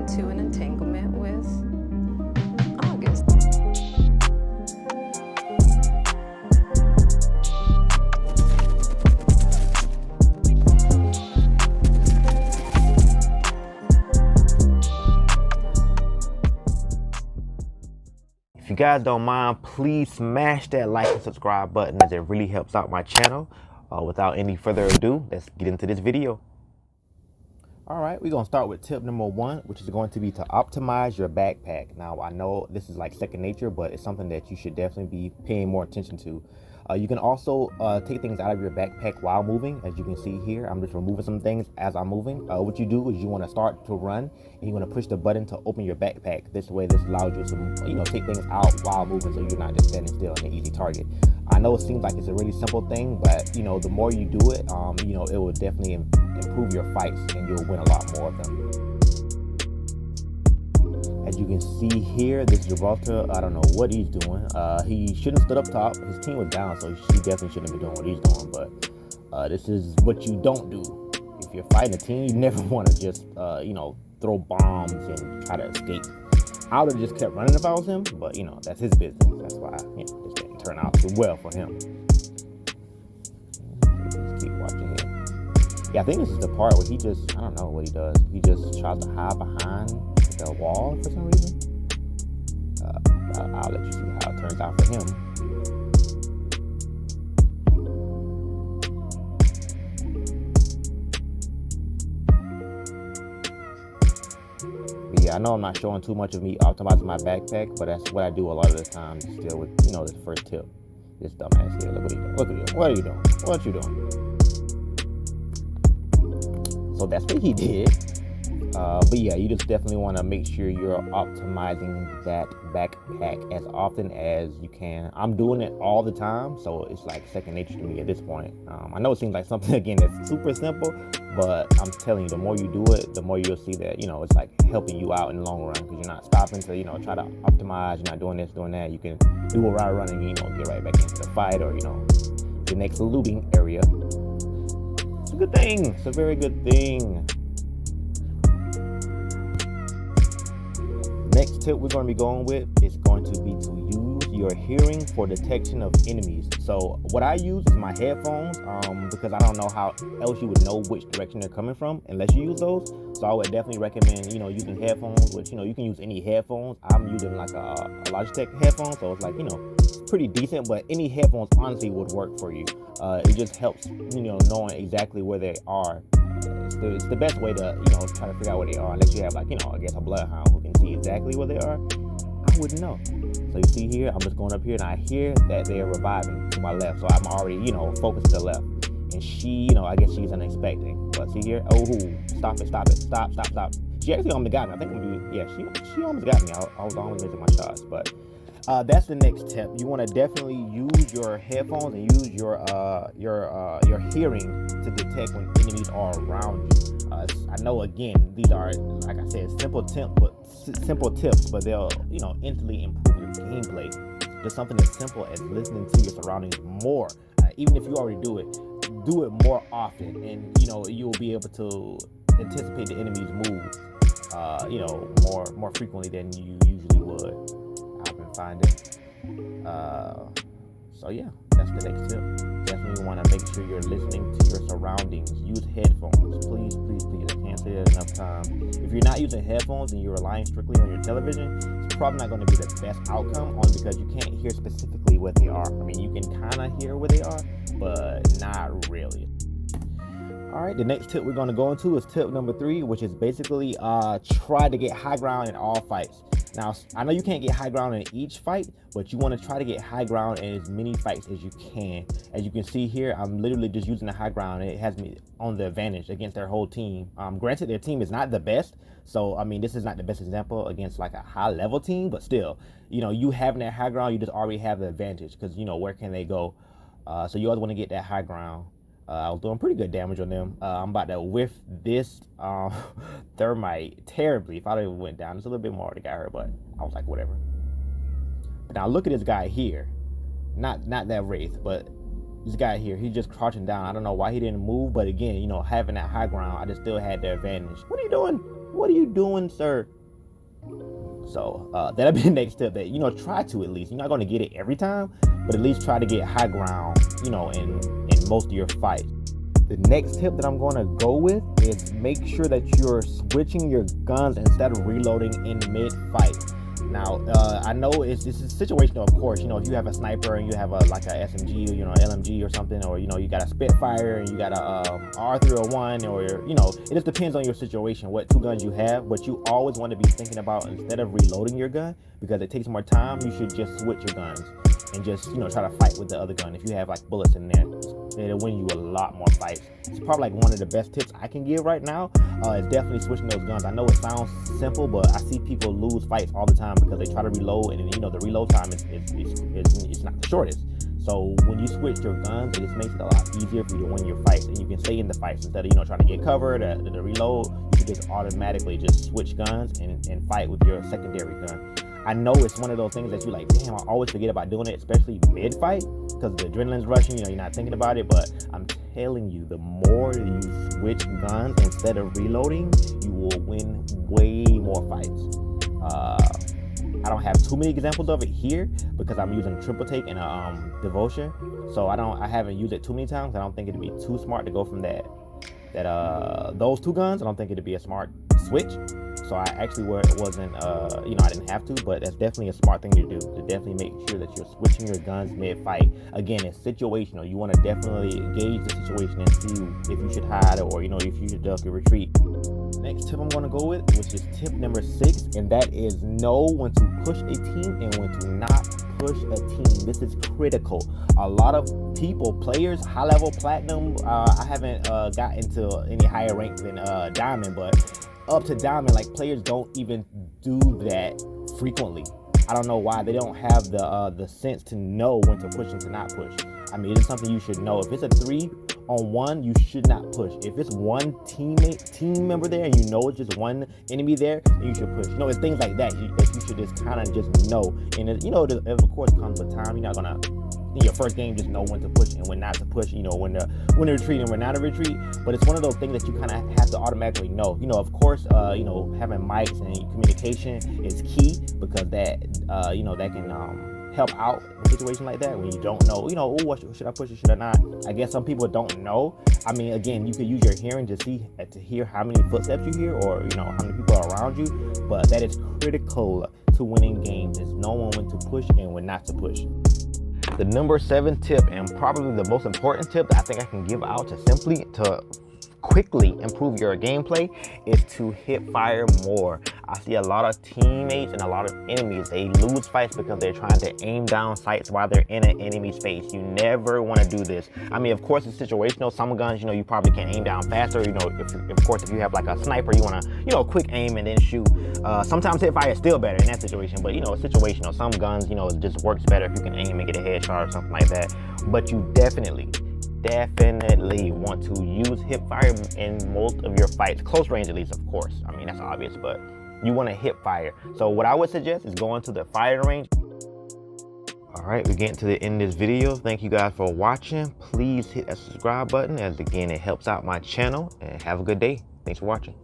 into an entanglement with August. If you guys don't mind, please smash that like and subscribe button, as it really helps out my channel. Without any further ado, let's get into this video. All right, we're gonna start with tip number 1, which is going to be to optimize your backpack. Now, I know this is like second nature, but it's something that you should definitely be paying more attention to. You can also take things out of your backpack while moving. As you can see here, I'm just removing some things as I'm moving. What you do is you want to start to run, and you want to push the button to open your backpack. This way, this allows you to, take things out while moving, so you're not just standing still in an easy target. I know it seems like it's a really simple thing, but the more you do it, it will definitely improve your fights, and you'll win a lot more of them. As you can see here, this Gibraltar, I don't know what he's doing. He shouldn't have stood up top. His team was down, so he definitely shouldn't have been doing what he's doing. But this is what you don't do. If you're fighting a team, you never want to just, throw bombs and try to escape. I would have just kept running if I was him, but, that's his business. That's why, this didn't turn out too well for him. Let's keep watching him. Yeah, I think this is the part where he just, I don't know what he does. He just tries to hide behind the wall for some reason. I'll let you see how it turns out for him. But yeah, I know I'm not showing too much of me optimizing my backpack, but that's what I do a lot of the time. Still with this first tip. This dumbass here. Look what he doing. Look at you. What are you doing? What you doing? So that's what he did. But yeah, you just definitely want to make sure you're optimizing that backpack as often as you can. I'm doing it all the time, so it's like second nature to me at this point. I know it seems like something, again, that's super simple, but I'm telling you, the more you do it, the more you'll see that, it's like helping you out in the long run, because you're not stopping to, try to optimize. You're not doing this, doing that. You can do a route running, get right back into the fight, or, the next looting area. It's a good thing. It's a very good thing. Next tip we're going to be going with is going to be to use your hearing for detection of enemies. So what I use is my headphones, because I don't know how else you would know which direction they're coming from unless you use those. So I would definitely recommend, using headphones, which, you can use any headphones. I'm using like a Logitech headphone, so it's like, pretty decent, but any headphones honestly would work for you. It just helps, knowing exactly where they are. It's the best way to, try to figure out where they are, unless you have like, I guess a bloodhound who can see exactly where they are. I wouldn't know. So you see here, I'm just going up here and I hear that they are reviving to my left. So I'm already, focused to the left. And she, I guess she's unexpecting. But see here, oh, stop it. Stop. She actually almost got me. I think she almost got me. I was almost missing my shots, but that's the next tip. You want to definitely use your headphones and use your hearing to detect when enemies are around you. I know, again, these are, like I said, simple tips, but they'll instantly improve your gameplay. Just something as simple as listening to your surroundings more. Even if you already do it more often, and you'll be able to anticipate the enemy's moves, more frequently than you usually would. Finding. So yeah, that's the next tip. Definitely want to make sure you're listening to your surroundings. Use headphones, please. I can't say that enough times. If you're not using headphones and you're relying strictly on your television, it's probably not going to be the best outcome, only because you can't hear specifically where they are. I mean, you can kind of hear where they are, but not really. All right, the next tip we're going to go into is tip number 3, which is basically try to get high ground in all fights. Now, I know you can't get high ground in each fight, but you want to try to get high ground in as many fights as you can. As you can see here, I'm literally just using the high ground, and it has me on the advantage against their whole team. Granted, their team is not the best, so I mean, this is not the best example against like a high level team, but still, you having that high ground, you just already have the advantage, because where can they go? So you always want to get that high ground. I was doing pretty good damage on them. I'm about to whiff this thermite terribly. If I would have went down just a little bit more, I would have got hurt, but I was like, whatever. But now look at this guy here. Not that wraith, but this guy here, he's just crouching down. I don't know why he didn't move, but again, you know, having that high ground, I just still had the advantage. What are you doing? What are you doing, sir? So that'll be the next tip, that, you know, try to at least. You're not going to get it every time, but at least try to get high ground, you know, in most of your fights. The next tip that I'm going to go with is make sure that you're switching your guns instead of reloading in mid-fight. Now, I know this is situational, of course. You know, if you have a sniper and you have like a SMG, or, you know, LMG or something, or, you know, you got a Spitfire and you got a R301, or, you know, it just depends on your situation, what two guns you have. But you always want to be thinking about, instead of reloading your gun, because it takes more time, you should just switch your guns and just, you know, try to fight with the other gun. If you have like bullets in there, it'll win you a lot more fights. It's probably like one of the best tips I can give right now. Is definitely switching those guns. I know it sounds simple, but I see people lose fights all the time because they try to reload, and, you know, the reload time is not the shortest. So when you switch your guns, it just makes it a lot easier for you to win your fights, and you can stay in the fights instead of, you know, trying to get covered, the reload. You can just automatically just switch guns and fight with your secondary gun. I know it's one of those things that you're like, damn, I always forget about doing it, especially mid-fight, because the adrenaline's rushing, you know, you're not thinking about it. But I'm telling you, the more you switch guns instead of reloading, you will win way more fights. I don't have too many examples of it here because I'm using triple take and devotion, so I haven't used it too many times. I don't think it'd be too smart to go from those two guns. I don't think it'd be a smart switch. So I actually wasn't, you know, I didn't have to, but that's definitely a smart thing to do, to definitely make sure that you're switching your guns mid-fight. Again, it's situational. You want to definitely gauge the situation and see if you should hide, or, you know, if you should duck or retreat. Next tip I'm going to go with, which is tip number 6, and that is know when to push a team and when to not push a team. This is critical. A lot of people, players, high level, platinum, I haven't got into any higher rank than diamond, but up to diamond, like, players don't even do that frequently. I don't know why. They don't have the sense to know when to push and to not push. I mean, it's something you should know. If it's a 3-on-1, you should not push. If it's one team member there and you know it's just one enemy there, then you should push. You know, it's things like that that you should just kind of just know. And, you know, it of course comes with time. You're not going to, in your first game, just know when to push and when not to push, you know, when to retreat and when not to retreat. But it's one of those things that you kind of have to automatically know. You know, of course, you know, having mics and communication is key, because that, you know, that can help out a situation like that when you don't know, you know, oh, should I push it, should I not? I guess some people don't know. I mean, again, you could use your hearing to hear how many footsteps you hear, or, you know, how many people are around you. But that is critical to winning games, is knowing when to push and when not to push. The number 7 tip, and probably the most important tip that I think I can give out to quickly improve your gameplay, is to hip fire more. I see a lot of teammates and a lot of enemies, they lose fights because they're trying to aim down sights while they're in an enemy space. You never want to do this. I mean, of course, it's situational. Some guns, you know, you probably can aim down faster. You know, if you have like a sniper, you want to, you know, quick aim and then shoot. Sometimes hip fire is still better in that situation, but, you know, it's situational. Some guns, you know, it just works better if you can aim and get a headshot or something like that. But you definitely want to use hip fire in most of your fights, close range at least, of course. I mean, that's obvious, but you want to hip fire. So what I would suggest is going to the firing range. All right, we're getting to the end of this video. Thank you guys for watching. Please hit that subscribe button, as again, it helps out my channel, and have a good day. Thanks for watching.